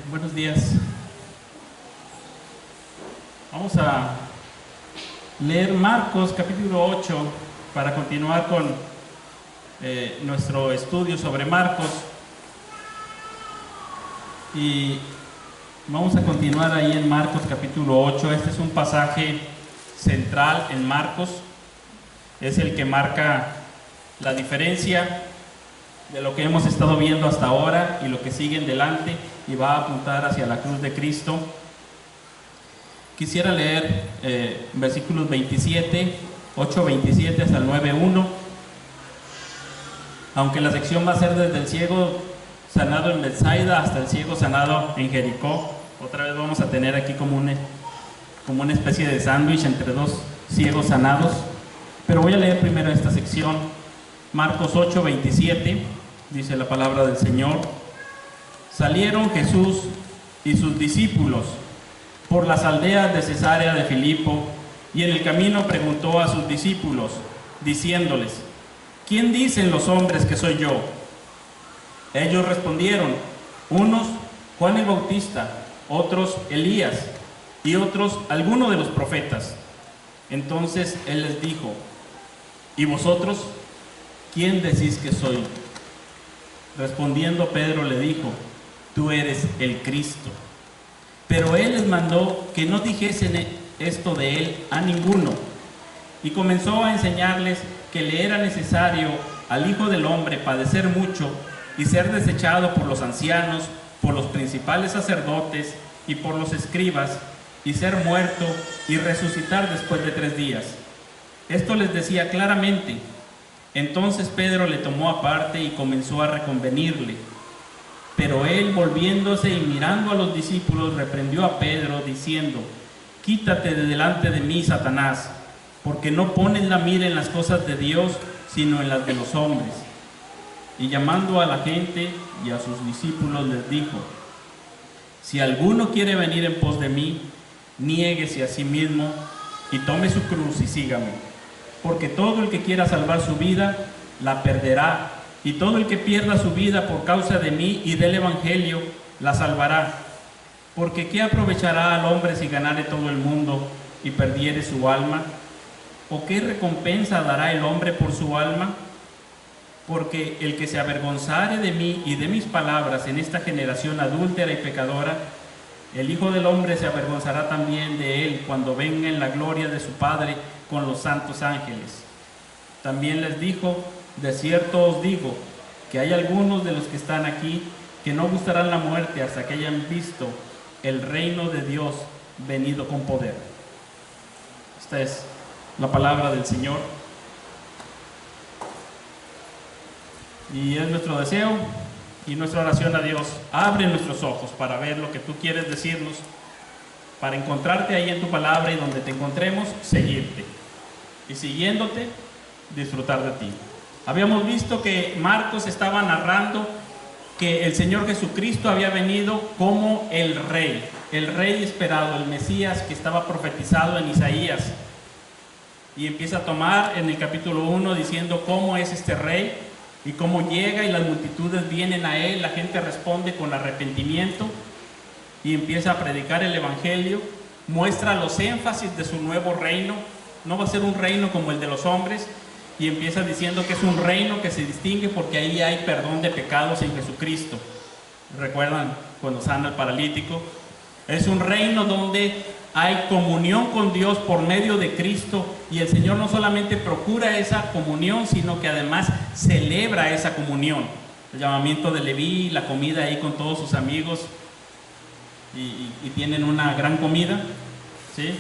Buenos días. Vamos a leer Marcos capítulo 8 para continuar con nuestro estudio sobre Marcos. Y vamos a continuar ahí en Marcos capítulo 8. Este es un pasaje central en Marcos. Es el que marca la diferencia de lo que hemos estado viendo hasta ahora y lo que sigue en delante, y va a apuntar hacia la cruz de Cristo. Quisiera leer versículos 27, 8:27 hasta el 9:1. Aunque la sección va a ser desde el ciego sanado en Betsaida hasta el ciego sanado en Jericó. Otra vez vamos a tener aquí como una especie de sándwich entre dos ciegos sanados. Pero voy a leer primero esta sección. Marcos 8:27, dice la palabra del Señor. Salieron Jesús y sus discípulos por las aldeas de Cesarea de Filipo, y en el camino preguntó a sus discípulos, diciéndoles: ¿quién dicen los hombres que soy yo? Ellos respondieron: unos, Juan el Bautista; otros, Elías; y otros, alguno de los profetas. Entonces él les dijo: ¿y vosotros quién decís que soy? Respondiendo Pedro le dijo: tú eres el Cristo. Pero él les mandó que no dijesen esto de él a ninguno, y comenzó a enseñarles que le era necesario al Hijo del Hombre padecer mucho y ser desechado por los ancianos, por los principales sacerdotes y por los escribas, y ser muerto y resucitar después de 3 días. Esto les decía claramente. Entonces Pedro le tomó aparte y comenzó a reconvenirle. Pero él, volviéndose y mirando a los discípulos, reprendió a Pedro, diciendo: quítate de delante de mí, Satanás, porque no pones la mira en las cosas de Dios, sino en las de los hombres. Y llamando a la gente y a sus discípulos, les dijo: si alguno quiere venir en pos de mí, niéguese a sí mismo y tome su cruz y sígame. Porque todo el que quiera salvar su vida, la perderá, y todo el que pierda su vida por causa de mí y del Evangelio, la salvará. Porque ¿qué aprovechará al hombre si ganare todo el mundo y perdiere su alma? ¿O qué recompensa dará el hombre por su alma? Porque el que se avergonzare de mí y de mis palabras en esta generación adúltera y pecadora, el Hijo del Hombre se avergonzará también de él cuando venga en la gloria de su Padre con los santos ángeles. También les dijo: de cierto os digo que hay algunos de los que están aquí que no gustarán la muerte hasta que hayan visto el reino de Dios venido con poder. Esta es la palabra del Señor. Y es nuestro deseo y nuestra oración a Dios: abre nuestros ojos para ver lo que tú quieres decirnos, para encontrarte ahí en tu palabra, y donde te encontremos, seguirte, y siguiéndote, disfrutar de ti. Habíamos visto que Marcos estaba narrando que el Señor Jesucristo había venido como el rey esperado, el Mesías que estaba profetizado en Isaías. Y empieza a tomar en el capítulo 1 diciendo cómo es este rey y cómo llega, y las multitudes vienen a él, la gente responde con arrepentimiento y empieza a predicar el Evangelio. Muestra los énfasis de su nuevo reino. No va a ser un reino como el de los hombres, y empieza diciendo que es un reino que se distingue porque ahí hay perdón de pecados en Jesucristo. ¿Recuerdan cuando sana el paralítico? Es un reino donde hay comunión con Dios por medio de Cristo, y el Señor no solamente procura esa comunión, sino que además celebra esa comunión. El llamamiento de Leví, la comida ahí con todos sus amigos, y tienen una gran comida, ¿sí?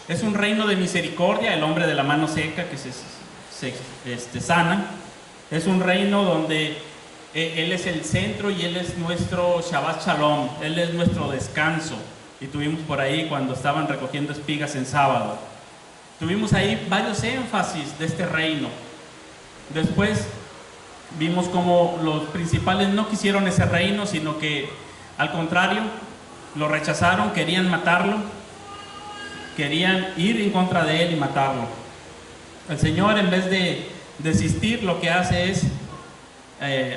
Es un reino de misericordia, el hombre de la mano seca que se sana. Es un reino donde Él es el centro y Él es nuestro Shabbat Shalom, Él es nuestro descanso. Y tuvimos por ahí cuando estaban recogiendo espigas en sábado. Tuvimos ahí varios énfasis de este reino. Después vimos cómo los principales no quisieron ese reino, sino que al contrario, lo rechazaron, querían matarlo, querían ir en contra de él y matarlo. El Señor, en vez de desistir, lo que hace es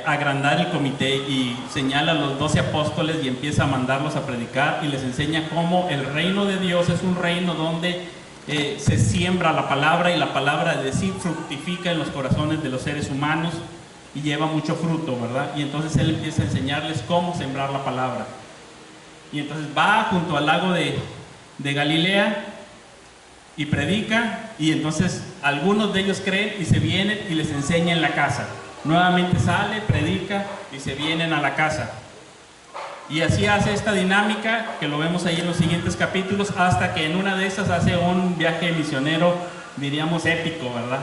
agrandar el comité y señala a los 12 apóstoles y empieza a mandarlos a predicar y les enseña cómo el reino de Dios es un reino donde se siembra la palabra, y la palabra de sí fructifica en los corazones de los seres humanos y lleva mucho fruto, ¿verdad? Y entonces él empieza a enseñarles cómo sembrar la palabra. Y entonces va junto al lago de Galilea y predica, y entonces algunos de ellos creen y se vienen y les enseña en la casa. Nuevamente sale, predica y se vienen a la casa. Y así hace esta dinámica que lo vemos ahí en los siguientes capítulos, hasta que en una de esas hace un viaje misionero, diríamos épico, ¿verdad?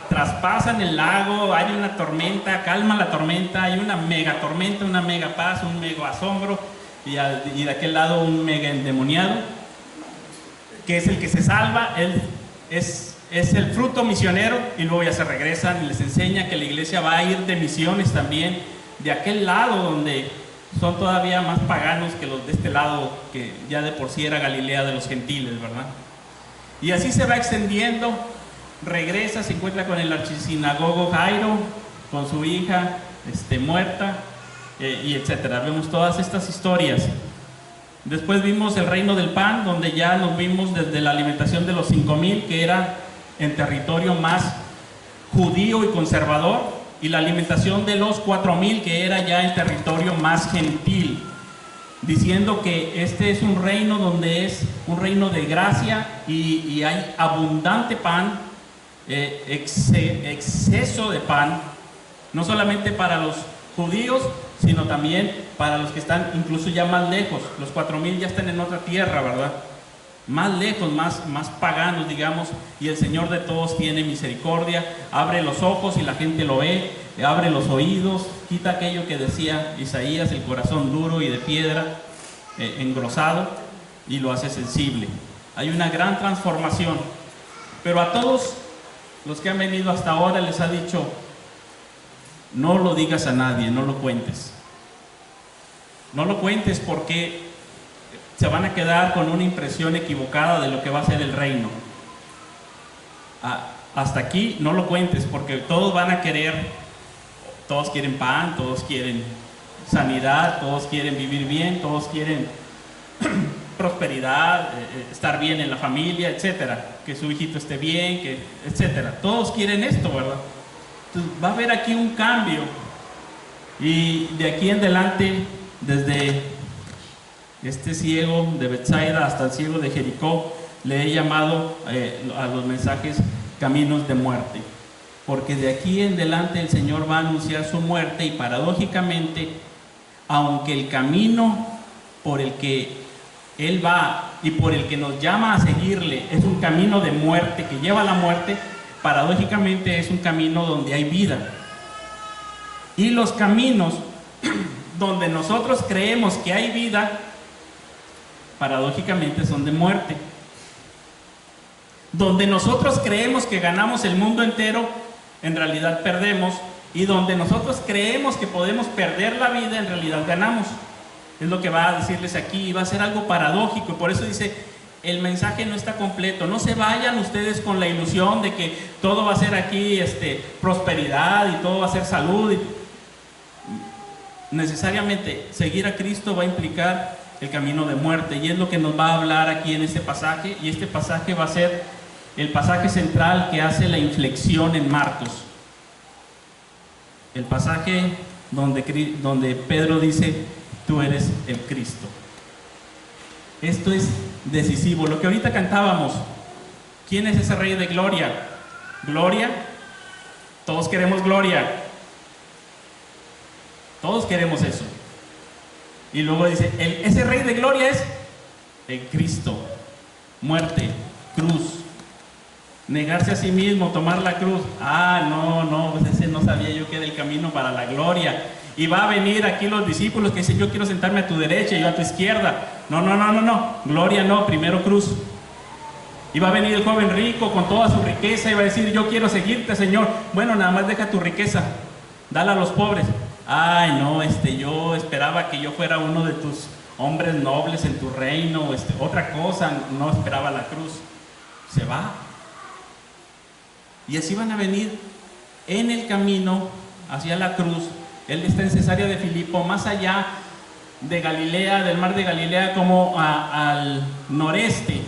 Traspasan el lago, hay una tormenta, calma la tormenta, hay una mega tormenta, una mega paz, un mega asombro, y de aquel lado un mega endemoniado, que es el que se salva. Él es el fruto misionero, y luego ya se regresan y les enseña que la iglesia va a ir de misiones también de aquel lado donde son todavía más paganos que los de este lado, que ya de por sí era Galilea de los gentiles, ¿verdad? Y así se va extendiendo. Regresa, se encuentra con el archisinagogo Jairo, con su hija muerta, y etcétera. Vemos todas estas historias. Después vimos el reino del pan, donde ya nos vimos desde la alimentación de los 5,000, que era en territorio más judío y conservador, y la alimentación de los 4,000, que era ya en territorio más gentil, diciendo que este es un reino donde es un reino de gracia, y hay abundante pan, exceso de pan, no solamente para los judíos, sino también para los que están incluso ya más lejos. Los 4,000 ya están en otra tierra, ¿verdad? Más lejos, más paganos, digamos, y el Señor de todos tiene misericordia, abre los ojos y la gente lo ve, abre los oídos, quita aquello que decía Isaías, el corazón duro y de piedra, engrosado, y lo hace sensible. Hay una gran transformación, pero a todos los que han venido hasta ahora les ha dicho: no lo digas a nadie, no lo cuentes. No lo cuentes, porque se van a quedar con una impresión equivocada de lo que va a ser el reino. Hasta aquí no lo cuentes, porque todos van a querer, todos quieren pan, todos quieren sanidad, todos quieren vivir bien, todos quieren prosperidad, estar bien en la familia, etcétera, que su hijito esté bien, etcétera. Todos quieren esto, ¿verdad? Entonces va a haber aquí un cambio, y de aquí en adelante, desde este ciego de Betsaida hasta el ciego de Jericó, le he llamado a los mensajes caminos de muerte, porque de aquí en adelante el Señor va a anunciar su muerte, y paradójicamente, aunque el camino por el que Él va y por el que nos llama a seguirle es un camino de muerte que lleva a la muerte, paradójicamente es un camino donde hay vida. Y los caminos donde nosotros creemos que hay vida, paradójicamente son de muerte. Donde nosotros creemos que ganamos el mundo entero, en realidad perdemos. Y donde nosotros creemos que podemos perder la vida, en realidad ganamos. Es lo que va a decirles aquí, y va a ser algo paradójico. Y por eso dice, el mensaje no está completo. No se vayan ustedes con la ilusión de que todo va a ser aquí prosperidad, y todo va a ser salud. Necesariamente seguir a Cristo va a implicar el camino de muerte, y es lo que nos va a hablar aquí en este pasaje. Y este pasaje va a ser el pasaje central que hace la inflexión en Marcos, el pasaje donde Pedro dice: tú eres el Cristo. Esto es decisivo. Lo que ahorita cantábamos, ¿quién es ese Rey de gloria? ¿Gloria? Todos queremos gloria, todos queremos eso. Y luego dice, ese Rey de gloria es el Cristo. Muerte, cruz, negarse a sí mismo, tomar la cruz. No, pues ese no sabía yo que era el camino para la gloria. Y va a venir aquí los discípulos que dicen: yo quiero sentarme a tu derecha y yo a tu izquierda. No, gloria no, primero cruz. Y va a venir el joven rico con toda su riqueza y va a decir: yo quiero seguirte, Señor. Bueno, nada más deja tu riqueza, dala a los pobres. Yo esperaba que yo fuera uno de tus hombres nobles en tu reino, otra cosa, no esperaba la cruz. Se va. Y así van a venir en el camino hacia la cruz. Él está en Cesarea de Filipo, más allá de Galilea, del mar de Galilea, como al noreste,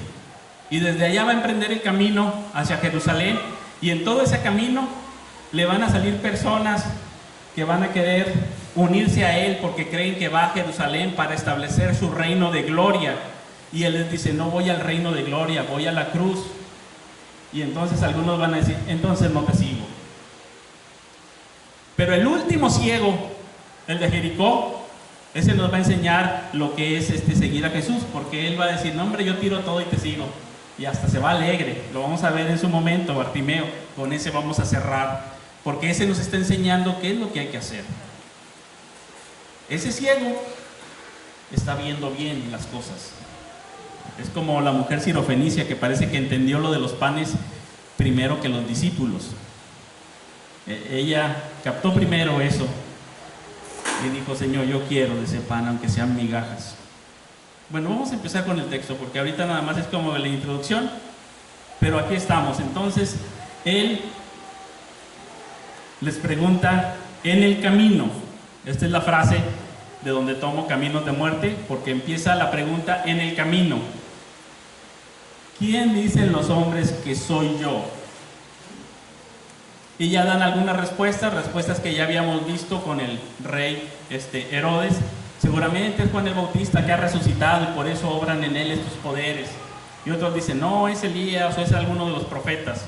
y desde allá va a emprender el camino hacia Jerusalén, y en todo ese camino le van a salir personas que van a querer unirse a él porque creen que va a Jerusalén para establecer su reino de gloria, y él les dice: no voy al reino de gloria, voy a la cruz. Y entonces algunos van a decir: entonces no te sigo. Pero el último ciego, el de Jericó, ese nos va a enseñar lo que es seguir a Jesús, porque él va a decir: no, hombre, yo tiro todo y te sigo. Y hasta se va alegre. Lo vamos a ver en su momento, Bartimeo. Con ese vamos a cerrar, porque ese nos está enseñando qué es lo que hay que hacer. Ese ciego está viendo bien las cosas. Es como la mujer sirofenicia, que parece que entendió lo de los panes primero que los discípulos. Ella captó primero eso y dijo: Señor, yo quiero de ese pan, aunque sean migajas. Bueno, vamos a empezar con el texto, porque ahorita nada más es como la introducción, pero aquí estamos. Entonces, él les pregunta en el camino. Esta es la frase de donde tomo Caminos de Muerte, porque empieza la pregunta en el camino. ¿Quién dicen los hombres que soy yo? Y ya dan algunas respuestas que ya habíamos visto con el rey Herodes. Seguramente es Juan el Bautista, que ha resucitado y por eso obran en él estos poderes. Y otros dicen: no, es Elías o es alguno de los profetas.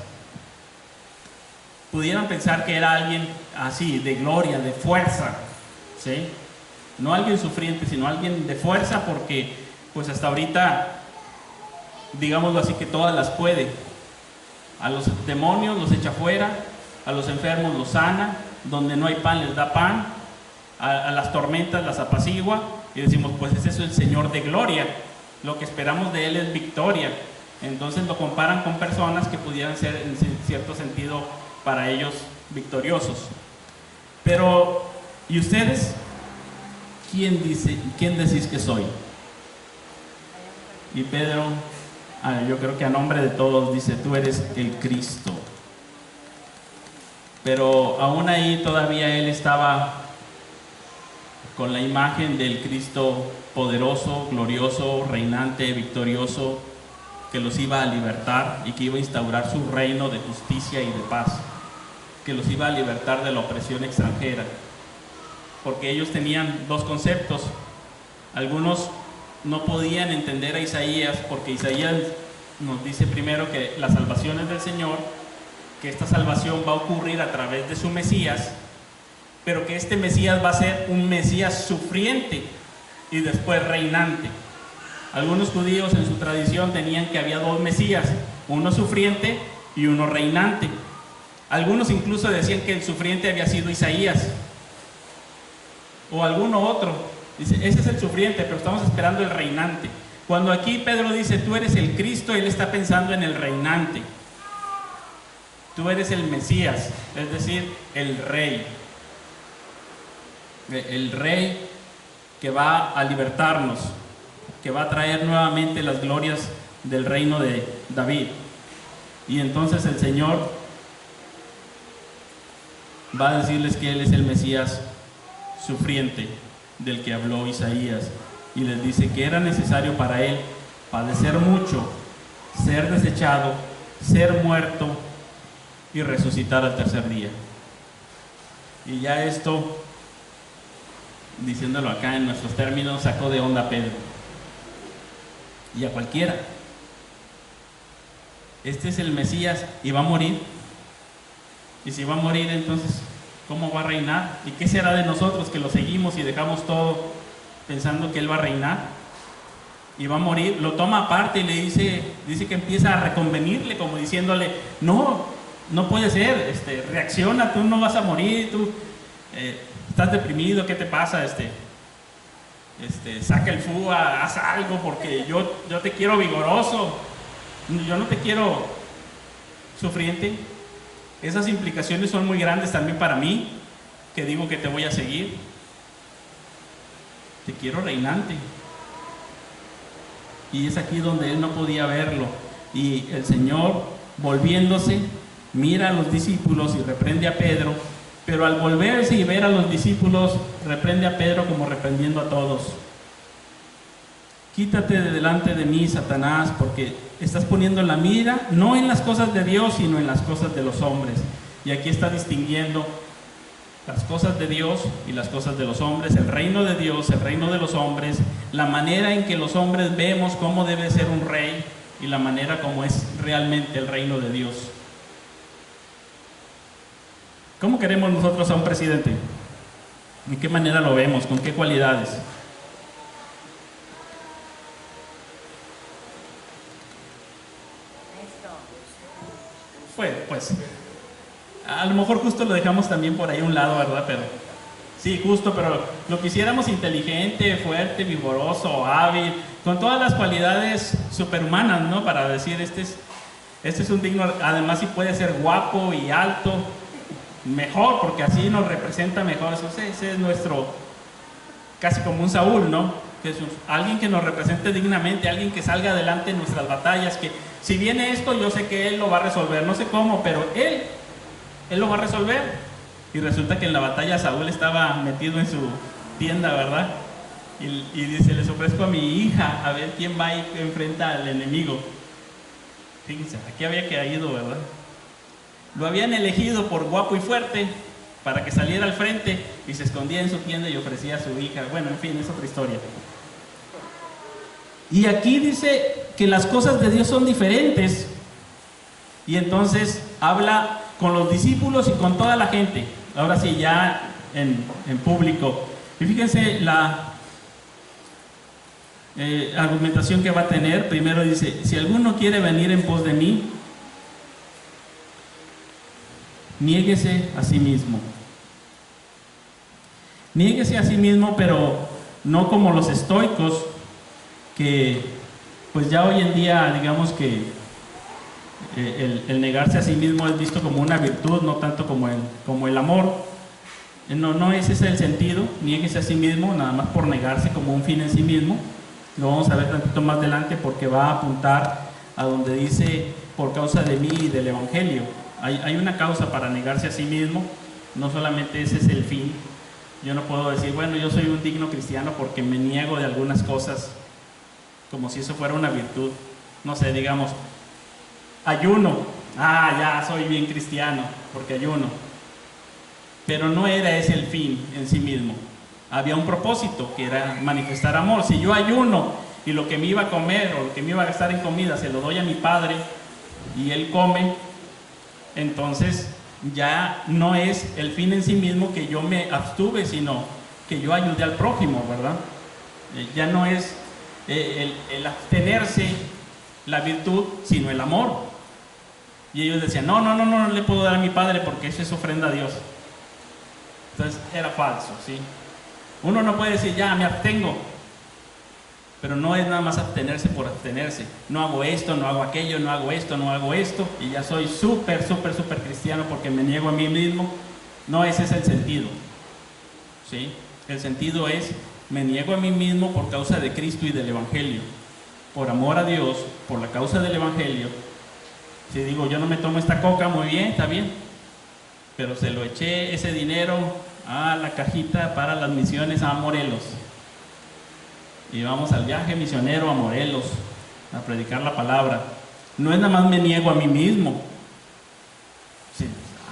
Pudieran pensar que era alguien así, de gloria, de fuerza, ¿sí? No alguien sufriente, sino alguien de fuerza, porque pues hasta ahorita, digámoslo así, que todas las puede. A los demonios los echa fuera, a los enfermos los sana, donde no hay pan les da pan, a las tormentas las apacigua, y decimos: pues ese es el Señor de gloria, lo que esperamos de él es victoria. Entonces lo comparan con personas que pudieran ser en cierto sentido para ellos victoriosos. Pero, ¿y ustedes? ¿Quién decís que soy? Y Pedro, yo creo que a nombre de todos, dice: tú eres el Cristo. Pero aún ahí todavía él estaba con la imagen del Cristo poderoso, glorioso, reinante, victorioso, que los iba a libertar y que iba a instaurar su reino de justicia y de paz, que los iba a libertar de la opresión extranjera. Porque ellos tenían dos conceptos. Algunos no podían entender a Isaías, porque Isaías nos dice primero que la salvación es del Señor, que esta salvación va a ocurrir a través de su Mesías, pero que este Mesías va a ser un Mesías sufriente y después reinante. Algunos judíos en su tradición tenían que había dos Mesías, uno sufriente y uno reinante. Algunos incluso decían que el sufriente había sido Isaías o alguno otro. Dice: ese es el sufriente, pero estamos esperando el reinante. Cuando aquí Pedro dice: tú eres el Cristo, él está pensando en el reinante. Tú eres el Mesías, es decir, el Rey. El Rey que va a libertarnos, que va a traer nuevamente las glorias del reino de David. Y entonces el Señor va a decirles que él es el Mesías sufriente del que habló Isaías, y les dice que era necesario para él padecer mucho, ser desechado, ser muerto y resucitar al tercer día. Y ya esto, diciéndolo acá en nuestros términos, sacó de onda a Pedro y a cualquiera. Este es el Mesías y va a morir. Y si va a morir, entonces ¿cómo va a reinar? ¿Y qué será de nosotros que lo seguimos y dejamos todo pensando que él va a reinar? Y va a morir. Lo toma aparte y le dice que empieza a reconvenirle, como diciéndole: no puede ser, reacciona, tú no vas a morir, tú estás deprimido, ¿qué te pasa? Saca el FUA, haz algo, porque yo te quiero vigoroso, yo no te quiero sufriente. Esas implicaciones son muy grandes también para mí, que digo que te voy a seguir. Te quiero reinante. Y es aquí donde él no podía verlo. Y el Señor, volviéndose, mira a los discípulos y reprende a Pedro, pero al volverse y ver a los discípulos, reprende a Pedro como reprendiendo a todos. Quítate de delante de mí, Satanás, porque estás poniendo la mira no en las cosas de Dios, sino en las cosas de los hombres. Y aquí está distinguiendo las cosas de Dios y las cosas de los hombres, el reino de Dios, el reino de los hombres, la manera en que los hombres vemos cómo debe ser un rey y la manera como es realmente el reino de Dios. ¿Cómo queremos nosotros a un presidente? ¿En qué manera lo vemos? ¿Con qué cualidades? Pues, a lo mejor justo lo dejamos también por ahí a un lado, ¿verdad? Pero, sí, justo, pero lo quisiéramos inteligente, fuerte, vigoroso, hábil, con todas las cualidades superhumanas, ¿no? Para decir, este es un digno, además sí puede ser guapo y alto, mejor, porque así nos representa mejor. Ese es nuestro, casi como un Saúl, ¿no? Que es alguien que nos represente dignamente, alguien que salga adelante en nuestras batallas, que si viene esto, yo sé que él lo va a resolver, no sé cómo, pero él lo va a resolver. Y resulta que en la batalla Saúl estaba metido en su tienda, ¿verdad? Y dice, les ofrezco a mi hija, a ver quién va y enfrenta al enemigo. Fíjense, aquí había caído, ¿verdad? Lo habían elegido por guapo y fuerte para que saliera al frente y se escondía en su tienda y ofrecía a su hija. Bueno, en fin, es otra historia. Y aquí dice que las cosas de Dios son diferentes. Y entonces habla con los discípulos y con toda la gente. Ahora sí, ya en público. Y fíjense la argumentación que va a tener. Primero dice, si alguno quiere venir en pos de mí, niéguese a sí mismo. Niéguese a sí mismo, pero no como los estoicos, que pues ya hoy en día digamos que el negarse a sí mismo es visto como una virtud, no tanto como el amor. No ese es el sentido, niéguese a sí mismo, nada más por negarse como un fin en sí mismo. Lo vamos a ver tantito más adelante porque va a apuntar a donde dice por causa de mí y del Evangelio. Hay una causa para negarse a sí mismo, no solamente ese es el fin. Yo no puedo decir, bueno, yo soy un digno cristiano porque me niego de algunas cosas, como si eso fuera una virtud. No sé, digamos, ayuno, ya soy bien cristiano porque ayuno. Pero no era ese el fin en sí mismo. Había un propósito que era manifestar amor. Si yo ayuno y lo que me iba a comer o lo que me iba a gastar en comida se lo doy a mi padre y él come, entonces ya no es el fin en sí mismo que yo me abstuve, sino que yo ayudé al prójimo, ¿verdad? Ya no es el abstenerse la virtud, sino el amor. Y ellos decían, no le puedo dar a mi padre porque eso es ofrenda a Dios. Entonces era falso, ¿sí? Uno no puede decir, ya me abstengo, pero no es nada más abstenerse por abstenerse. No hago esto, no hago aquello, no hago esto, no hago esto, y ya soy súper cristiano porque me niego a mí mismo. No, ese es el sentido, ¿sí? El sentido es, me niego a mí mismo por causa de Cristo y del Evangelio. Por amor a Dios, por la causa del Evangelio. Si digo, yo no me tomo esta coca, muy bien, está bien, pero se lo eché ese dinero a la cajita para las misiones a Morelos. Y vamos al viaje misionero a Morelos a predicar la palabra. No es nada más me niego a mí mismo. Sí,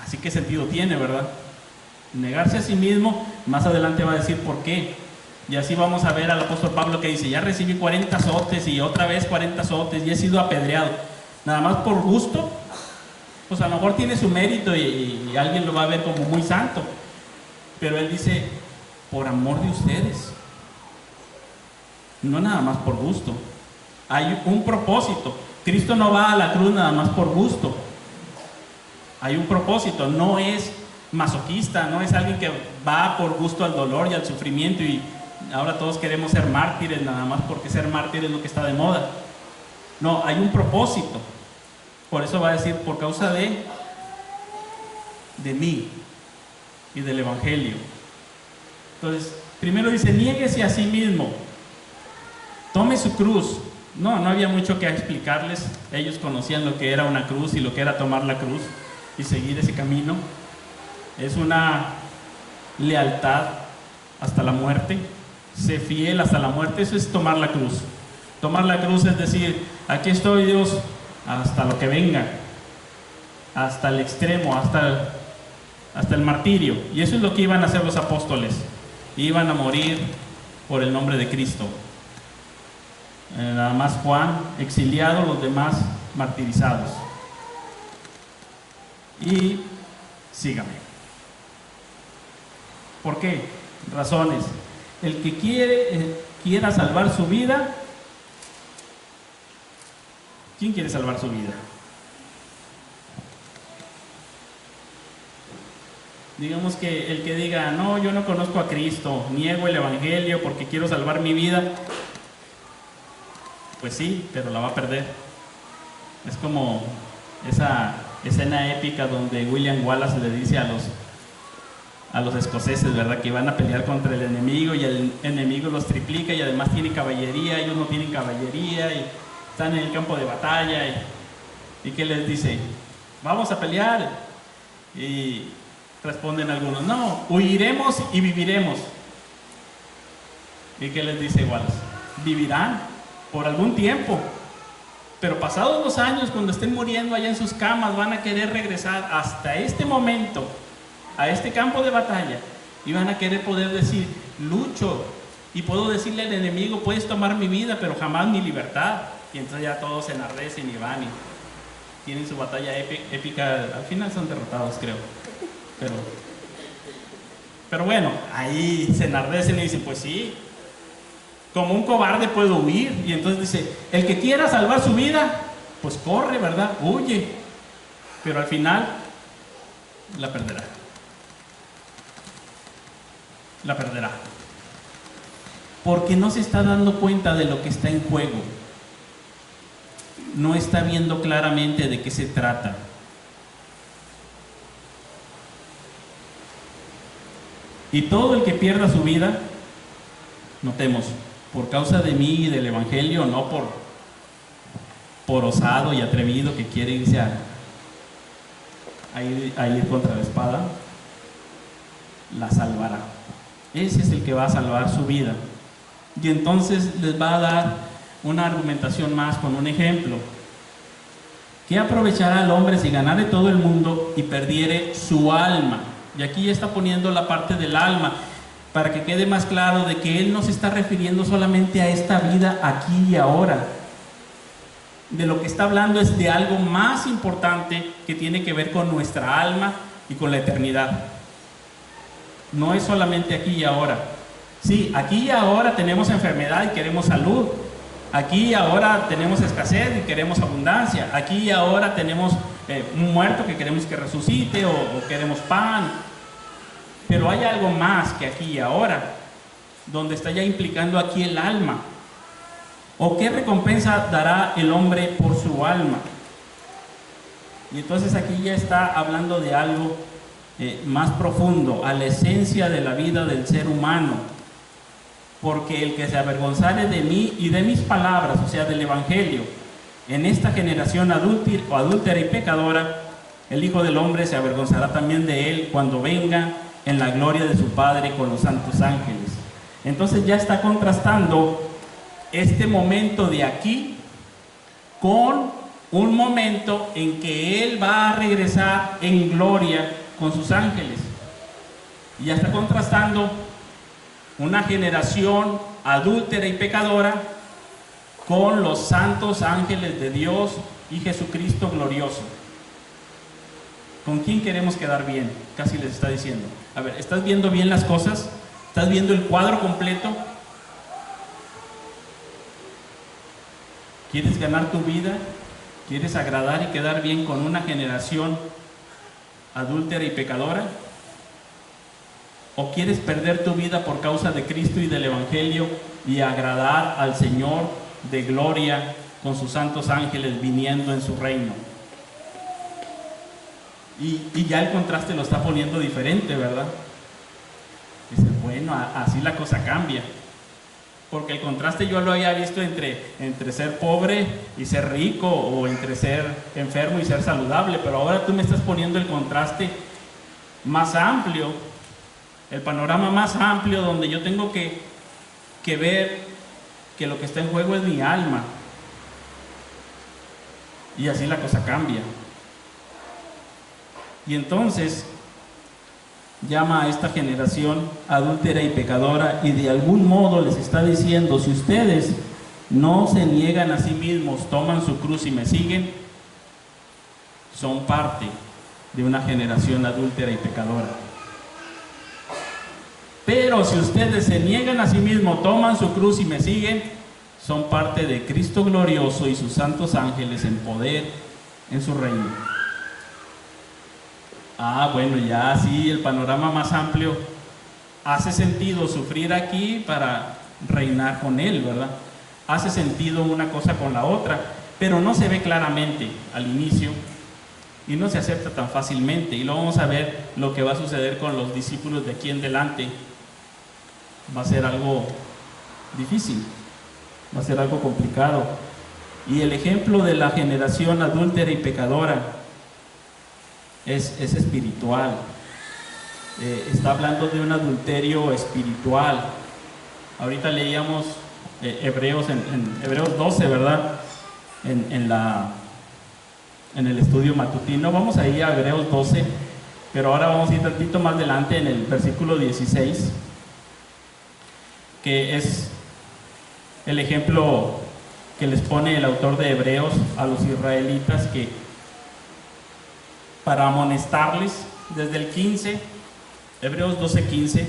así que sentido tiene, ¿verdad? Negarse a sí mismo, más adelante va a decir por qué. Y así vamos a ver al apóstol Pablo que dice, ya recibí 40 azotes y otra vez 40 azotes y he sido apedreado. Nada más por gusto, pues a lo mejor tiene su mérito y alguien lo va a ver como muy santo. Pero él dice, por amor de ustedes. No nada más por gusto. Hay un propósito. Cristo no va a la cruz nada más por gusto. Hay un propósito. No es masoquista, no es alguien que va por gusto al dolor y al sufrimiento y ahora todos queremos ser mártires nada más porque ser mártir es lo que está de moda. No, hay un propósito. Por eso va a decir, por causa de mí y del Evangelio. Entonces, primero dice, niéguese a sí mismo. Tome su cruz. No había mucho que explicarles. Ellos conocían lo que era una cruz y lo que era tomar la cruz. y seguir ese camino. Es una lealtad hasta la muerte. Sé fiel hasta la muerte. Eso es tomar la cruz. Tomar la cruz es decir, aquí estoy, Dios, hasta lo que venga, hasta el extremo, hasta el martirio. Y eso es lo que iban a hacer los apóstoles. Iban a morir por el nombre de Cristo. Nada más Juan exiliado, los demás martirizados. Y sígame. ¿Por qué? Razones. El que quiera salvar su vida. ¿Quién quiere salvar su vida? Digamos que el que diga, no, yo no conozco a Cristo, niego el Evangelio porque quiero salvar mi vida. Pues sí, pero la va a perder. Es como esa escena épica donde William Wallace le dice a los escoceses, ¿verdad?, que van a pelear contra el enemigo y el enemigo los triplica y además tiene caballería, ellos no tienen caballería y están en el campo de batalla y ¿qué les dice? Vamos a pelear. Y responden algunos, no, huiremos y viviremos. ¿Y qué les dice Wallace? Vivirán por algún tiempo, pero pasados los años, cuando estén muriendo allá en sus camas, van a querer regresar hasta este momento, a este campo de batalla, y van a querer poder decir, lucho, y puedo decirle al enemigo, puedes tomar mi vida, pero jamás mi libertad. Y entonces ya todos se enardecen y van y tienen su batalla épica. Al final son derrotados, creo, pero bueno, ahí se enardecen y dicen, pues sí, como un cobarde puedo huir. Y entonces dice, el que quiera salvar su vida, pues corre, ¿verdad? Huye, pero al final la perderá. La perderá. Porque no se está dando cuenta de lo que está en juego. No está viendo claramente de qué se trata. Y todo el que pierda su vida, notemos, por causa de mí y del Evangelio, no por osado y atrevido que quiere irse a ir contra la espada, la salvará. Ese es el que va a salvar su vida. Y entonces les va a dar una argumentación más con un ejemplo. ¿Qué aprovechará el hombre si ganare todo el mundo y perdiere su alma? Y aquí ya está poniendo la parte del alma, para que quede más claro de que él no se está refiriendo solamente a esta vida aquí y ahora. De lo que está hablando es de algo más importante que tiene que ver con nuestra alma y con la eternidad. No es solamente aquí y ahora. Sí, aquí y ahora tenemos enfermedad y queremos salud. Aquí y ahora tenemos escasez y queremos abundancia. Aquí y ahora tenemos un muerto que queremos que resucite o queremos pan. Pero hay algo más que aquí y ahora, donde está ya implicando aquí el alma. ¿O qué recompensa dará el hombre por su alma? Y entonces aquí ya está hablando de algo más profundo, a la esencia de la vida del ser humano. Porque el que se avergonzare de mí y de mis palabras, o sea, del Evangelio, en esta generación adúltera y pecadora, el Hijo del Hombre se avergonzará también de él cuando venga en la gloria de su Padre con los santos ángeles. Entonces ya está contrastando este momento de aquí con un momento en que él va a regresar en gloria con sus ángeles. Y ya está contrastando una generación adúltera y pecadora con los santos ángeles de Dios y Jesucristo glorioso. ¿Con quién queremos quedar bien? Casi les está diciendo. A ver, ¿estás viendo bien las cosas? ¿Estás viendo el cuadro completo? ¿Quieres ganar tu vida? ¿Quieres agradar y quedar bien con una generación adúltera y pecadora? ¿O quieres perder tu vida por causa de Cristo y del Evangelio y agradar al Señor de gloria con sus santos ángeles viniendo en su reino? Y ya el contraste lo está poniendo diferente, ¿verdad? Dice, bueno, así la cosa cambia. porque el contraste yo lo había visto entre ser pobre y ser rico, o entre ser enfermo y ser saludable, pero ahora tú me estás poniendo el contraste más amplio, el panorama más amplio, donde yo tengo que ver que lo que está en juego es mi alma. Y así la cosa cambia. Y entonces llama a esta generación adúltera y pecadora, y de algún modo les está diciendo: si ustedes no se niegan a sí mismos, toman su cruz y me siguen, son parte de una generación adúltera y pecadora. Pero si ustedes se niegan a sí mismos, toman su cruz y me siguen, son parte de Cristo glorioso y sus santos ángeles en poder en su reino. Bueno, ya así el panorama más amplio. Hace sentido sufrir aquí para reinar con Él, ¿verdad? Hace sentido una cosa con la otra, pero no se ve claramente al inicio y no se acepta tan fácilmente. Y luego vamos a ver lo que va a suceder con los discípulos de aquí en adelante. Va a ser algo difícil, va a ser algo complicado. Y el ejemplo de la generación adúltera y pecadora es espiritual. Está hablando de un adulterio espiritual. Ahorita leíamos Hebreos en Hebreos 12, ¿verdad? En el estudio matutino. Vamos a ir a Hebreos 12, pero ahora vamos a ir tantito más adelante en el versículo 16, que es el ejemplo que les pone el autor de Hebreos a los israelitas, que para amonestarles desde el 15, Hebreos 12:15: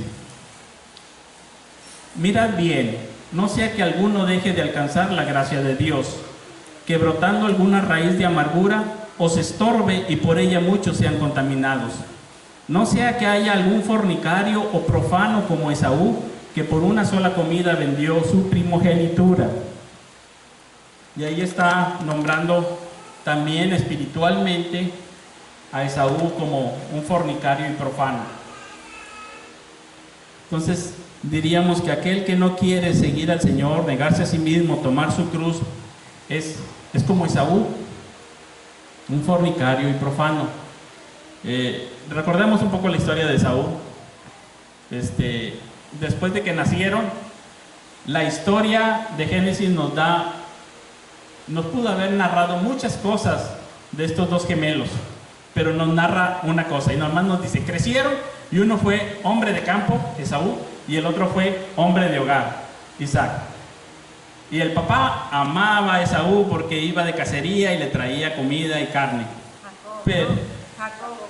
mirad bien, no sea que alguno deje de alcanzar la gracia de Dios, que brotando alguna raíz de amargura os estorbe y por ella muchos sean contaminados. No sea que haya algún fornicario o profano como Esaú, que por una sola comida vendió su primogenitura. Y ahí está nombrando también espiritualmente a Esaú como un fornicario y profano. Entonces diríamos que aquel que no quiere seguir al Señor, negarse a sí mismo, tomar su cruz, es como Esaú, un fornicario y profano. Recordemos un poco la historia de Esaú. Después de que nacieron, la historia de Génesis nos pudo haber narrado muchas cosas de estos dos gemelos, pero nos narra una cosa, y nomás nos dice: crecieron, y uno fue hombre de campo, Esaú, y el otro fue hombre de hogar, Isaac. Y el papá amaba a Esaú porque iba de cacería y le traía comida y carne. Jacobo.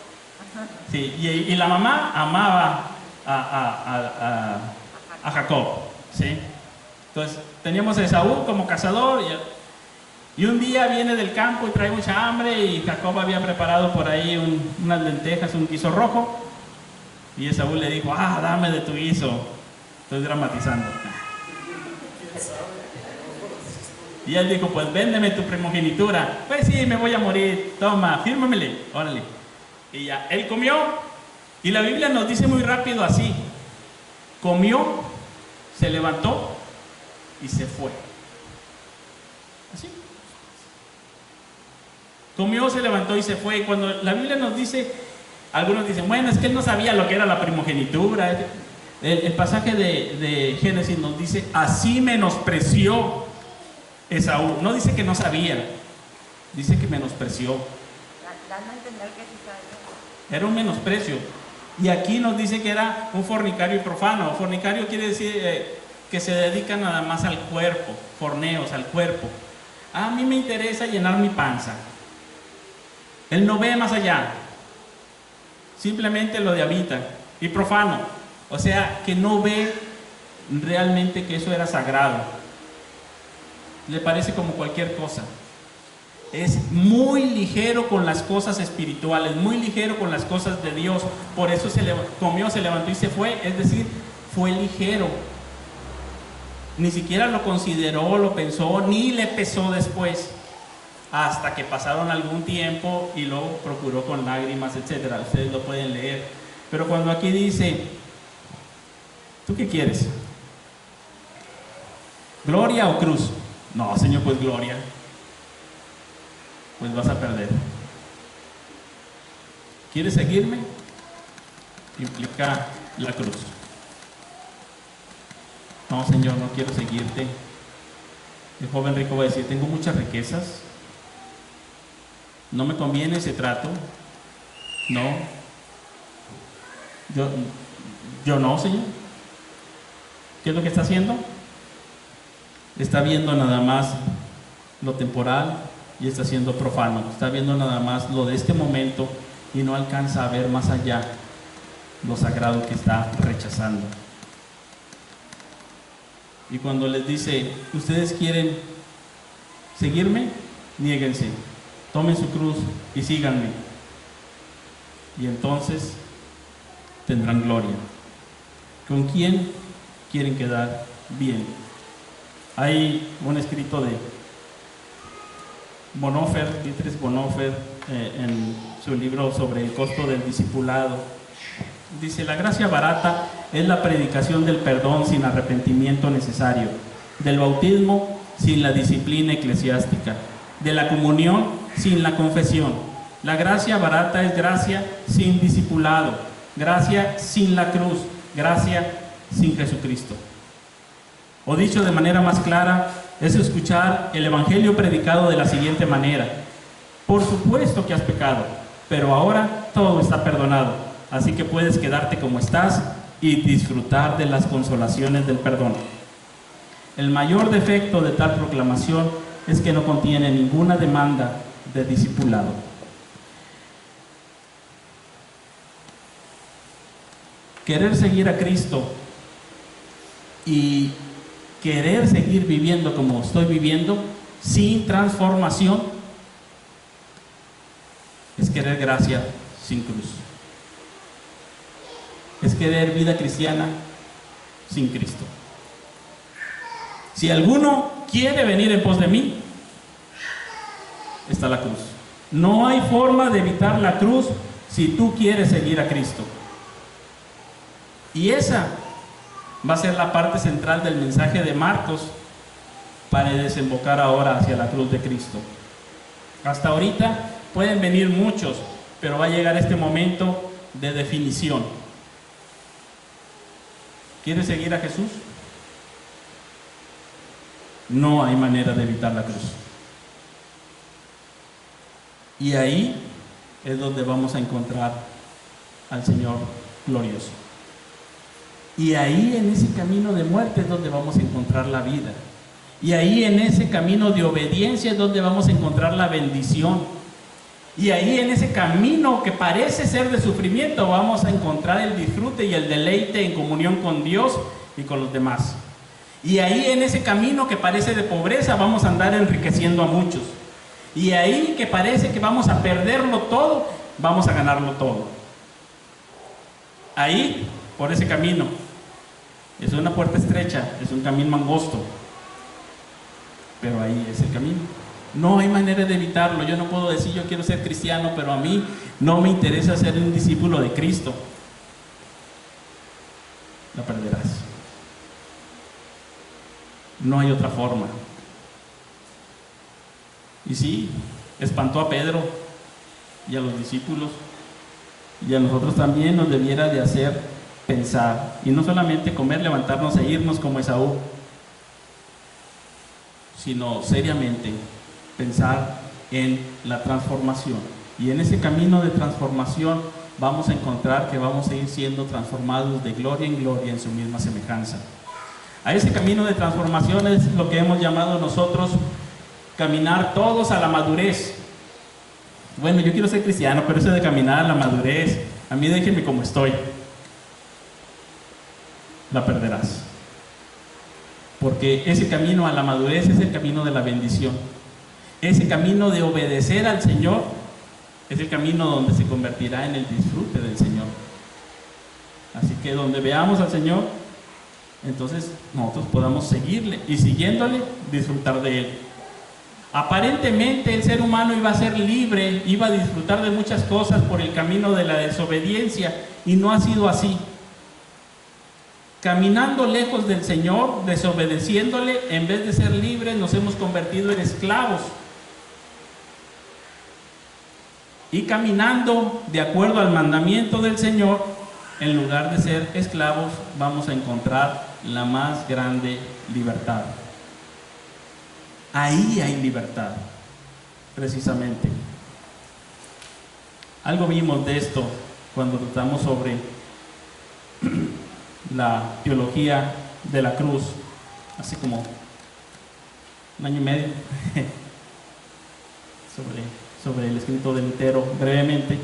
Sí, y la mamá amaba a Jacob, ¿sí? Entonces teníamos a Esaú como cazador, y un día viene del campo y trae mucha hambre, y Jacob había preparado por ahí unas lentejas, un guiso rojo, y Esaú le dijo: dame de tu guiso. Estoy dramatizando. Y él dijo: pues véndeme tu primogenitura. Pues sí, me voy a morir, toma, fírmamele, órale. Y ya, él comió, y la Biblia nos dice muy rápido así: comió, se levantó y se fue. Así. Comió, se levantó y se fue. Y cuando la Biblia nos dice, algunos dicen: bueno, es que él no sabía lo que era la primogenitura. El pasaje de Génesis nos dice: así menospreció Esaú. No dice que no sabía, dice que menospreció. Dando a entender que sí sabía. Era un menosprecio. Y aquí nos dice que era un fornicario y profano. Fornicario quiere decir que se dedica nada más al cuerpo, forneos, al cuerpo. A mí me interesa llenar mi panza. Él no ve más allá, simplemente lo de habita. Y profano, o sea, que no ve realmente que eso era sagrado. Le parece como cualquier cosa. Es muy ligero con las cosas espirituales, muy ligero con las cosas de Dios. Por eso comió, se levantó y se fue. Es decir, fue ligero. Ni siquiera lo consideró, lo pensó, ni le pesó después, hasta que pasaron algún tiempo y luego procuró con lágrimas, etc. Ustedes lo pueden leer. Pero cuando aquí dice: ¿tú qué quieres? ¿Gloria o cruz? No, Señor, pues gloria. Pues vas a perder. ¿Quieres seguirme? Implica la cruz. No, Señor, no quiero seguirte. El joven rico va a decir, tengo muchas riquezas, no me conviene ese trato. No, yo no, Señor. ¿Qué es lo que está haciendo? Está viendo nada más lo temporal y está siendo profano. Está viendo nada más lo de este momento y no alcanza a ver más allá lo sagrado que está rechazando. Y cuando les dice, ¿ustedes quieren seguirme? Niéguense, tomen su cruz y síganme. Y entonces tendrán gloria. ¿Con quién quieren quedar bien? Hay un escrito de Bonhoeffer, Dietrich Bonhoeffer, en su libro sobre el costo del discipulado. Dice, la gracia barata es la predicación del perdón sin arrepentimiento necesario, del bautismo sin la disciplina eclesiástica, de la comunión sin la confesión. La gracia barata es gracia sin discipulado, gracia sin la cruz, gracia sin Jesucristo. O dicho de manera más clara, es escuchar el evangelio predicado de la siguiente manera: por supuesto que has pecado, pero ahora todo está perdonado, así que puedes quedarte como estás y disfrutar de las consolaciones del perdón. El mayor defecto de tal proclamación es que no contiene ninguna demanda de discipulado. Querer seguir a Cristo y querer seguir viviendo como estoy viviendo, sin transformación, es querer gracia sin cruz. Es querer vida cristiana sin Cristo. Si alguno quiere venir en pos de mí, está la cruz. No hay forma de evitar la cruz si tú quieres seguir a Cristo. Y esa va a ser la parte central del mensaje de Marcos para desembocar ahora hacia la cruz de Cristo. Hasta ahorita pueden venir muchos, pero va a llegar este momento de definición. ¿Quieres seguir a Jesús? No hay manera de evitar la cruz. Y ahí es donde vamos a encontrar al Señor glorioso. Y ahí en ese camino de muerte es donde vamos a encontrar la vida. Y ahí en ese camino de obediencia es donde vamos a encontrar la bendición. Y ahí en ese camino que parece ser de sufrimiento vamos a encontrar el disfrute y el deleite en comunión con Dios y con los demás. Y ahí en ese camino que parece de pobreza vamos a andar enriqueciendo a muchos. Y ahí que parece que vamos a perderlo todo, vamos a ganarlo todo. Ahí, por ese camino, es una puerta estrecha, es un camino angosto, pero ahí es el camino. No hay manera de evitarlo. Yo no puedo decir yo quiero ser cristiano, pero a mí no me interesa ser un discípulo de Cristo. La perderás. No hay otra forma. Y sí, espantó a Pedro y a los discípulos, y a nosotros también nos debiera de hacer pensar, y no solamente comer, levantarnos e irnos como Esaú, sino seriamente pensar en la transformación. Y en ese camino de transformación vamos a encontrar que vamos a ir siendo transformados de gloria en gloria en su misma semejanza. A ese camino de transformación es lo que hemos llamado nosotros caminar todos a la madurez. Bueno, yo quiero ser cristiano, pero eso de caminar a la madurez, a mí déjenme como estoy. La perderás. Porque ese camino a la madurez es el camino de la bendición. Ese camino de obedecer al Señor es el camino donde se convertirá en el disfrute del Señor. Así que donde veamos al Señor, entonces nosotros podamos seguirle y siguiéndole disfrutar de Él. Aparentemente el ser humano iba a ser libre, iba a disfrutar de muchas cosas por el camino de la desobediencia, y no ha sido así. Caminando lejos del Señor, desobedeciéndole, en vez de ser libres, nos hemos convertido en esclavos. Y caminando de acuerdo al mandamiento del Señor, en lugar de ser esclavos, vamos a encontrar la más grande libertad. Ahí hay libertad, precisamente. Algo vimos de esto cuando tratamos sobre la teología de la cruz, hace como un año y medio, sobre el escrito de Lutero, brevemente,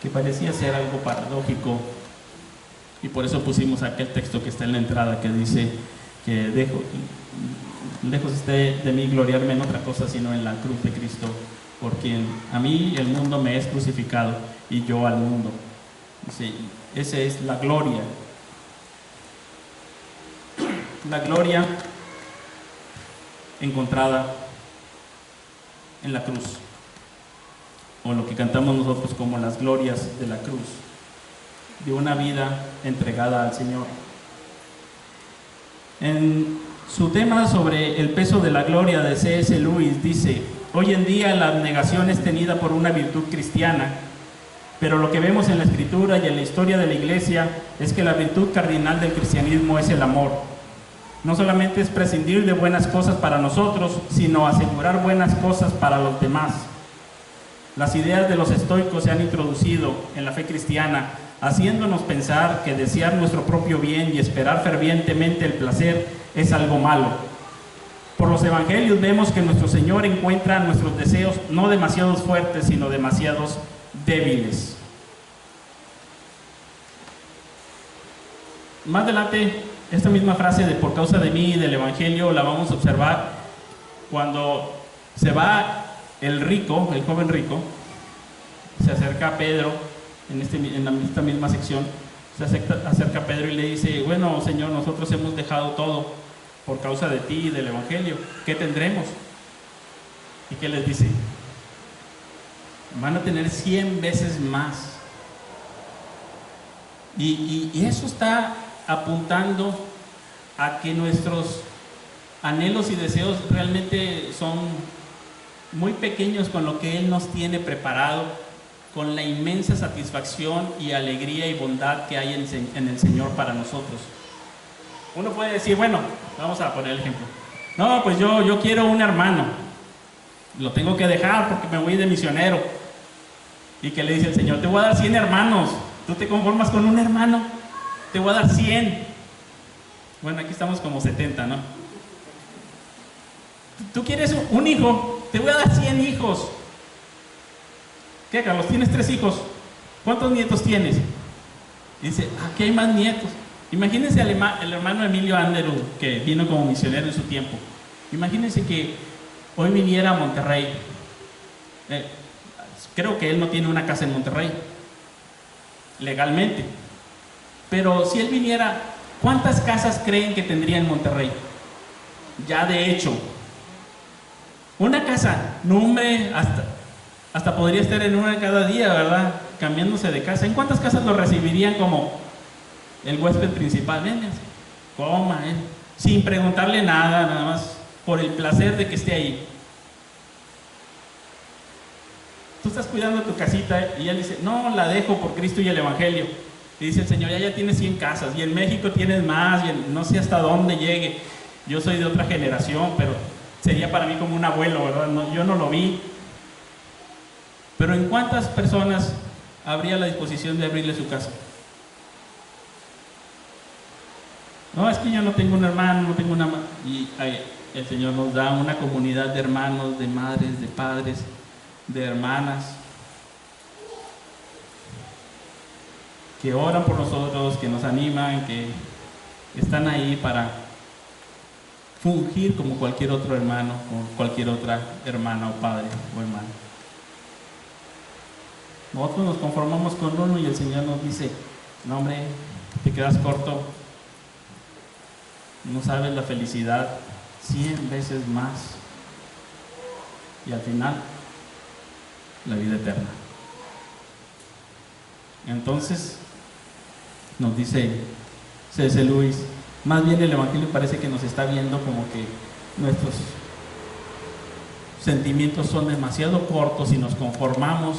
que parecía ser algo paradójico, y por eso pusimos aquel texto que está en la entrada, que dice que lejos esté de mí gloriarme en otra cosa, sino en la cruz de Cristo, por quien a mí el mundo me es crucificado, y yo al mundo. Dice, esa es la gloria. La gloria encontrada en la cruz, o lo que cantamos nosotros como las glorias de la cruz, de una vida entregada al Señor. En su tema sobre el peso de la gloria de C.S. Lewis dice: hoy en día la abnegación es tenida por una virtud cristiana, pero lo que vemos en la Escritura y en la historia de la Iglesia es que la virtud cardinal del cristianismo es el amor. No solamente es prescindir de buenas cosas para nosotros, sino asegurar buenas cosas para los demás. Las ideas de los estoicos se han introducido en la fe cristiana, haciéndonos pensar que desear nuestro propio bien y esperar fervientemente el placer es algo malo. Por los evangelios vemos que nuestro Señor encuentra nuestros deseos no demasiados fuertes, sino demasiados débiles. Más adelante, esta misma frase de por causa de mí del evangelio la vamos a observar cuando se va el rico, el joven rico, se acerca a Pedro en esta misma sección, se acerca a Pedro y le dice: bueno, Señor, nosotros hemos dejado todo por causa de ti y del evangelio, ¿qué tendremos? ¿Y qué les dice? Van a tener 100 veces más. Y eso está apuntando a que nuestros anhelos y deseos realmente son muy pequeños con lo que Él nos tiene preparado, con la inmensa satisfacción y alegría y bondad que hay en el Señor para nosotros. Uno puede decir, bueno, vamos a poner el ejemplo. No, pues yo quiero un hermano, lo tengo que dejar porque me voy de misionero. ¿Y qué le dice el Señor? Te voy a dar 100 hermanos. ¿Tú te conformas con un hermano? Te voy a dar 100. Bueno, aquí estamos como 70, ¿no? ¿Tú quieres un hijo? Te voy a dar 100 hijos. ¿Qué, Carlos? ¿Tienes 3 hijos? ¿Cuántos nietos tienes? Y dice, aquí hay más nietos. Imagínense el hermano Emilio Anderu, que vino como misionero en su tiempo. Imagínense que hoy viniera a Monterrey. Creo que él no tiene una casa en Monterrey, legalmente. Pero si él viniera, ¿cuántas casas creen que tendría en Monterrey? Ya de hecho, una casa, no hombre, hasta podría estar en una cada día, ¿verdad? Cambiándose de casa. ¿En cuántas casas lo recibirían como el huésped principal? Venga, coma, sin preguntarle nada más, por el placer de que esté ahí. Tú estás cuidando tu casita y él dice, no, la dejo por Cristo y el evangelio. Y dice el Señor, ya tienes 100 casas, y en México tienes más, y no sé hasta dónde llegue. Yo soy de otra generación, pero sería para mí como un abuelo, ¿verdad? No, yo no lo vi. Pero ¿en cuántas personas habría la disposición de abrirle su casa? No, es que yo no tengo un hermano, no tengo una... Y el Señor nos da una comunidad de hermanos, de madres, de padres, de hermanas, que oran por nosotros, que nos animan, que están ahí para fungir como cualquier otro hermano, como cualquier otra hermana o padre o hermano. Nosotros nos conformamos con uno y el Señor nos dice, no hombre, te quedas corto, no sabes la felicidad 100 veces más, y al final la vida eterna. Entonces nos dice C.S. Lewis. Más bien el Evangelio parece que nos está viendo como que nuestros sentimientos son demasiado cortos y nos conformamos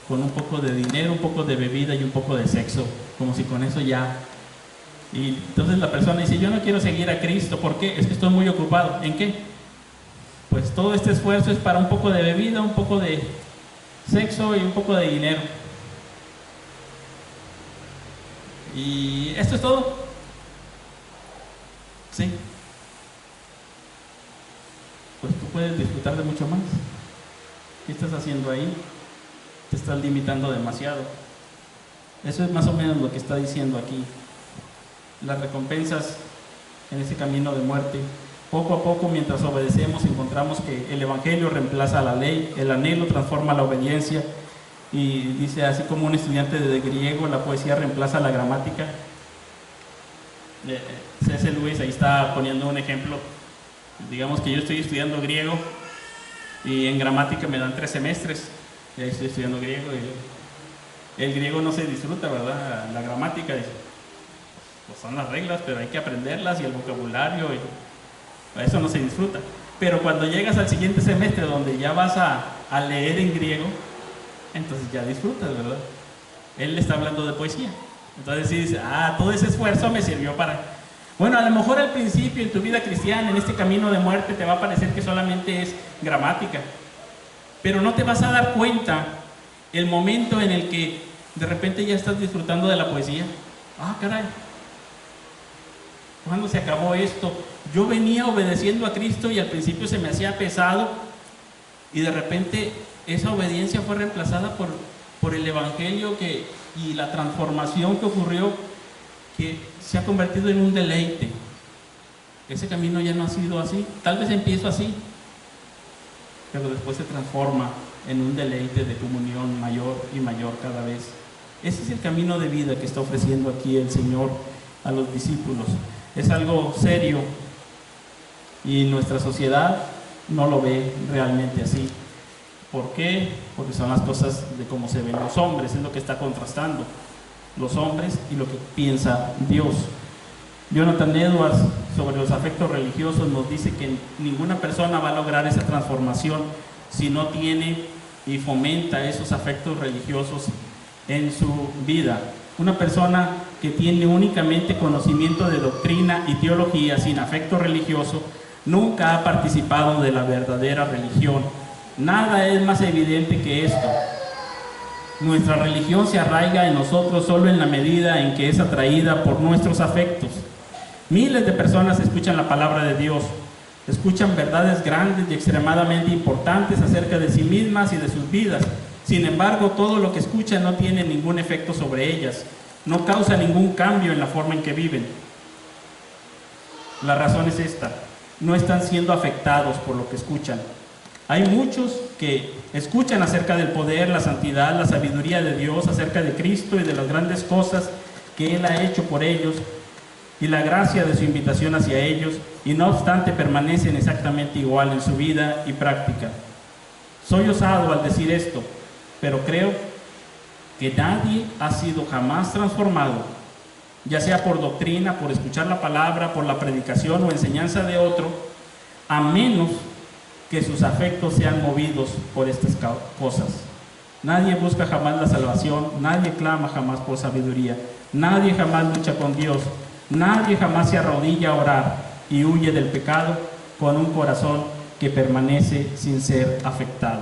con un poco de dinero, un poco de bebida y un poco de sexo, como si con eso ya. Y entonces la persona dice, yo no quiero seguir a Cristo, ¿por qué? Es que estoy muy ocupado. ¿En qué? Pues todo este esfuerzo es para un poco de bebida, un poco de sexo y un poco de dinero. ¿Y esto es todo? Sí. Pues tú puedes disfrutar de mucho más. ¿Qué estás haciendo ahí? Te estás limitando demasiado. Eso es más o menos lo que está diciendo aquí. Las recompensas en ese camino de muerte. Poco a poco, mientras obedecemos, encontramos que el Evangelio reemplaza la ley, el anhelo transforma la obediencia. Y dice, así como un estudiante de griego, la poesía reemplaza la gramática. C.S. Lewis ahí está poniendo un ejemplo. Digamos que yo estoy estudiando griego y en gramática me dan 3 semestres. Y ahí estoy estudiando griego y el griego no se disfruta, ¿verdad? La gramática, pues son las reglas, pero hay que aprenderlas y el vocabulario, y eso no se disfruta. Pero cuando llegas al siguiente semestre donde ya vas a leer en griego, entonces ya disfrutas, ¿verdad? Él le está hablando de poesía. Entonces sí dice, todo ese esfuerzo me sirvió para... Bueno, a lo mejor al principio en tu vida cristiana, en este camino de muerte, te va a parecer que solamente es gramática, pero no te vas a dar cuenta el momento en el que de repente ya estás disfrutando de la poesía. Caray, ¿cuándo se acabó esto? Yo venía obedeciendo a Cristo y al principio se me hacía pesado y de repente esa obediencia fue reemplazada por el Evangelio y la transformación que ocurrió, que se ha convertido en un deleite. Ese camino ya no ha sido así. Tal vez empiezo así, pero después se transforma en un deleite de comunión mayor y mayor cada vez. Ese es el camino de vida que está ofreciendo aquí el Señor a los discípulos. Es algo serio y nuestra sociedad no lo ve realmente así. ¿Por qué? Porque son las cosas de cómo se ven los hombres, es lo que está contrastando los hombres y lo que piensa Dios. Jonathan Edwards, sobre los afectos religiosos, nos dice que ninguna persona va a lograr esa transformación si no tiene y fomenta esos afectos religiosos en su vida. Una persona que tiene únicamente conocimiento de doctrina y teología sin afecto religioso nunca ha participado de la verdadera religión. Nada es más evidente que esto. Nuestra religión se arraiga en nosotros solo en la medida en que es atraída por nuestros afectos. Miles de personas escuchan la palabra de Dios, escuchan verdades grandes y extremadamente importantes acerca de sí mismas y de sus vidas. Sin embargo, todo lo que escuchan no tiene ningún efecto sobre ellas, no causa ningún cambio en la forma en que viven. La razón es esta: no están siendo afectados por lo que escuchan. Hay muchos que escuchan acerca del poder, la santidad, la sabiduría de Dios, acerca de Cristo y de las grandes cosas que Él ha hecho por ellos y la gracia de su invitación hacia ellos, y no obstante permanecen exactamente igual en su vida y práctica. Soy osado al decir esto, pero creo que nadie ha sido jamás transformado, ya sea por doctrina, por escuchar la palabra, por la predicación o enseñanza de otro, a menos que sus afectos sean movidos por estas cosas. Nadie busca jamás la salvación, nadie clama jamás por sabiduría, nadie jamás lucha con Dios, nadie jamás se arrodilla a orar y huye del pecado con un corazón que permanece sin ser afectado.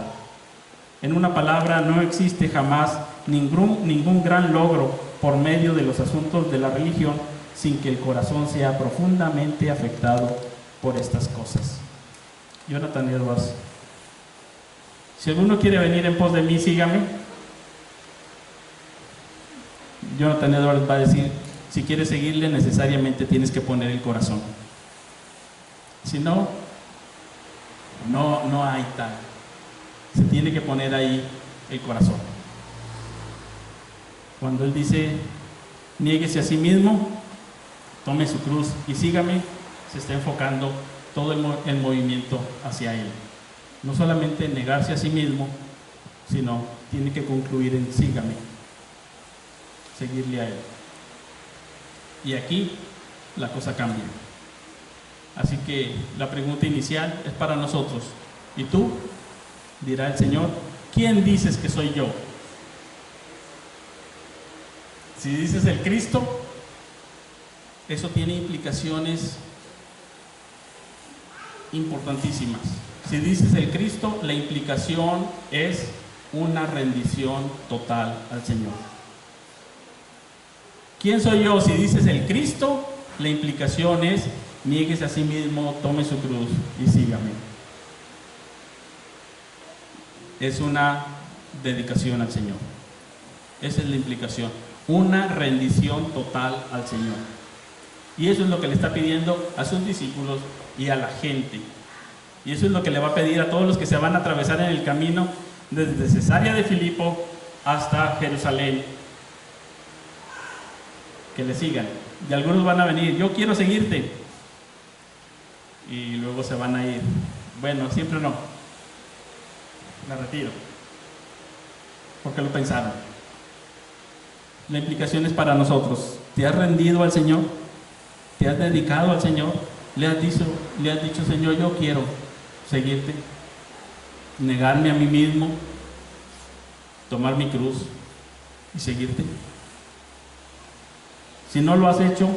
En una palabra, no existe jamás ningún gran logro por medio de los asuntos de la religión sin que el corazón sea profundamente afectado por estas cosas. Jonathan Edwards. Si alguno quiere venir en pos de mí, sígame. Jonathan Edwards va a decir, si quieres seguirle, necesariamente tienes que poner el corazón. Si no, no hay tal. Se tiene que poner ahí el corazón. Cuando él dice, niéguese a sí mismo, tome su cruz y sígame, se está enfocando todo el movimiento hacia Él. No solamente negarse a sí mismo, sino tiene que concluir en sígame, seguirle a Él. Y aquí la cosa cambia. Así que la pregunta inicial es para nosotros. ¿Y tú? Dirá el Señor, ¿quién dices que soy yo? Si dices el Cristo, eso tiene implicaciones importantísimas. Si dices el Cristo, la implicación es una rendición total al Señor. ¿Quién soy yo? Si dices el Cristo, la implicación es niéguese a sí mismo, tome su cruz y sígame. Es una dedicación al Señor. Esa es la implicación. Una rendición total al Señor. Y eso es lo que le está pidiendo a sus discípulos y a la gente. Y eso es lo que le va a pedir a todos los que se van a atravesar en el camino desde Cesarea de Filipo hasta Jerusalén. Que le sigan. Y algunos van a venir, yo quiero seguirte. Y luego se van a ir. Bueno, siempre no. Me retiro. Porque lo pensaron. La implicación es para nosotros. ¿Te has rendido al Señor? ¿Te has dedicado al Señor? ¿Le has dicho, Señor, yo quiero seguirte? Negarme a mí mismo, tomar mi cruz y seguirte. Si no lo has hecho,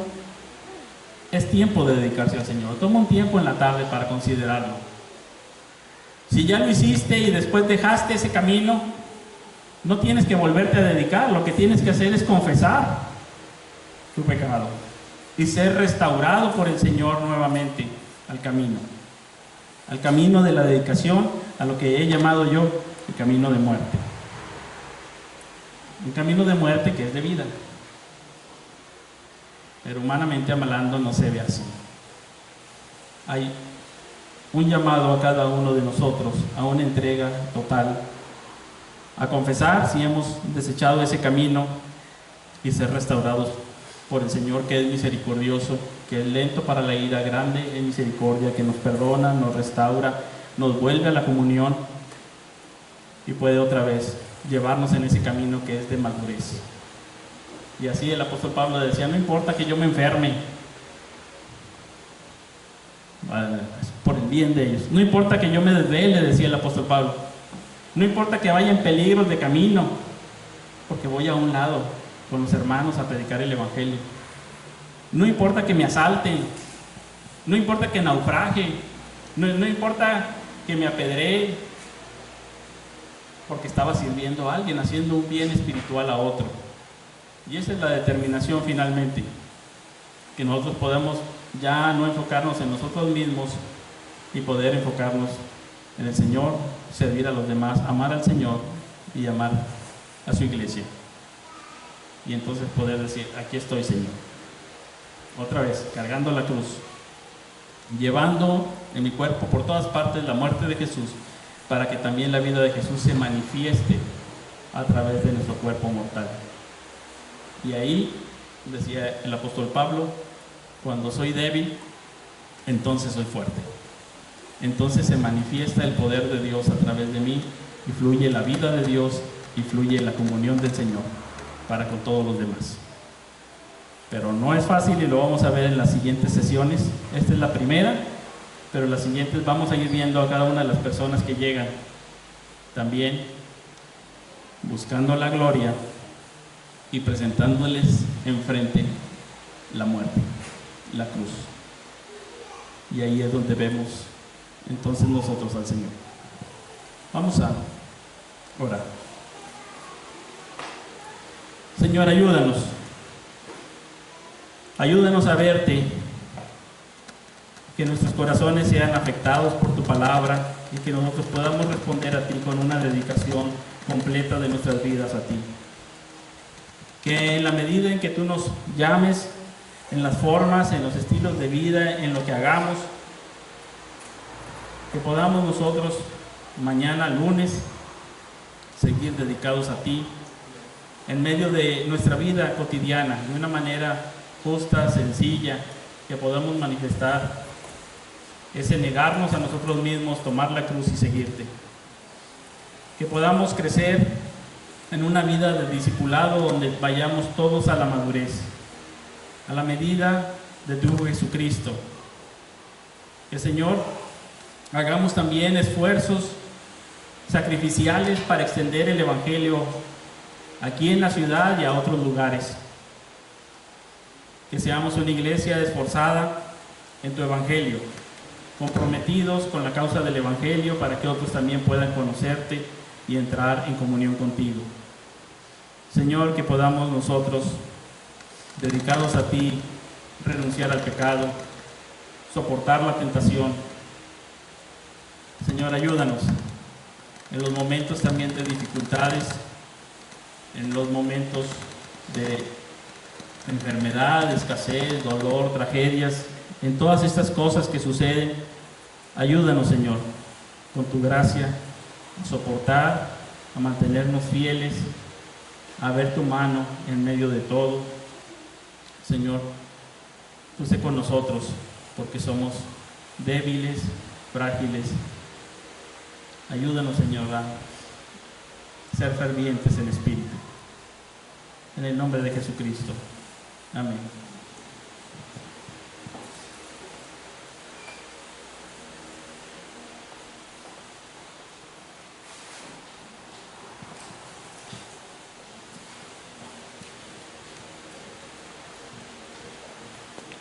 es tiempo de dedicarse al Señor. Toma un tiempo en la tarde para considerarlo. Si ya lo hiciste y después dejaste ese camino, no tienes que volverte a dedicar. Lo que tienes que hacer es confesar tu pecado y ser restaurado por el Señor nuevamente al camino de la dedicación, a lo que he llamado yo el camino de muerte. Un camino de muerte que es de vida. Pero humanamente hablando no se ve así. Hay un llamado a cada uno de nosotros a una entrega total, a confesar si hemos desechado ese camino y ser restaurados por el Señor, que es misericordioso, que es lento para la ira, grande en misericordia, que nos perdona, nos restaura, nos vuelve a la comunión y puede otra vez llevarnos en ese camino que es de madurez. Y así el apóstol Pablo decía, no importa que yo me enferme, por el bien de ellos. No importa que yo me desvele, decía el apóstol Pablo. No importa que vaya en peligros de camino, porque voy a un lado con los hermanos a predicar el evangelio. No importa que me asalten, no importa que naufrague, no importa que me apedree, porque estaba sirviendo a alguien, haciendo un bien espiritual a otro. Y esa es la determinación finalmente, que nosotros podemos ya no enfocarnos en nosotros mismos y poder enfocarnos en el Señor, servir a los demás, amar al Señor y amar a su iglesia. Y entonces poder decir, aquí estoy, Señor. Otra vez, cargando la cruz, llevando en mi cuerpo por todas partes la muerte de Jesús, para que también la vida de Jesús se manifieste a través de nuestro cuerpo mortal. Y ahí, decía el apóstol Pablo, cuando soy débil, entonces soy fuerte. Entonces se manifiesta el poder de Dios a través de mí y fluye la vida de Dios y fluye la comunión del Señor para con todos los demás. Pero no es fácil y lo vamos a ver en las siguientes sesiones. Esta es la primera, pero las siguientes vamos a ir viendo a cada una de las personas que llegan también buscando la gloria y presentándoles enfrente la muerte, la cruz. Y ahí es donde vemos entonces nosotros al Señor. Vamos a orar. Señor, ayúdanos. Ayúdanos a verte, que nuestros corazones sean afectados por tu palabra y que nosotros podamos responder a ti con una dedicación completa de nuestras vidas a ti. Que en la medida en que tú nos llames, en las formas, en los estilos de vida, en lo que hagamos, que podamos nosotros mañana, lunes, seguir dedicados a ti en medio de nuestra vida cotidiana, de una manera justa, sencilla, que podamos manifestar ese negarnos a nosotros mismos, tomar la cruz y seguirte. Que podamos crecer en una vida de discipulado donde vayamos todos a la madurez, a la medida de tu Jesucristo. Que, Señor, hagamos también esfuerzos sacrificiales para extender el Evangelio aquí en la ciudad y a otros lugares. Que seamos una iglesia esforzada en tu Evangelio, comprometidos con la causa del Evangelio para que otros también puedan conocerte y entrar en comunión contigo. Señor, que podamos nosotros, dedicados a ti, renunciar al pecado, soportar la tentación. Señor, ayúdanos en los momentos también de dificultades, en los momentos de enfermedad, de escasez, dolor, tragedias, en todas estas cosas que suceden. Ayúdanos, Señor, con tu gracia, a soportar, a mantenernos fieles, a ver tu mano en medio de todo. Señor, tú sé con nosotros, porque somos débiles, frágiles. Ayúdanos, Señor, a ser fervientes en espíritu. En el nombre de Jesucristo. Amén.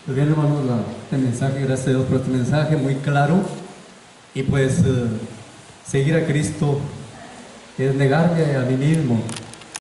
Pues bien, hermanos, este mensaje, gracias a Dios por este mensaje muy claro. Y pues seguir a Cristo es negarme a mí mismo,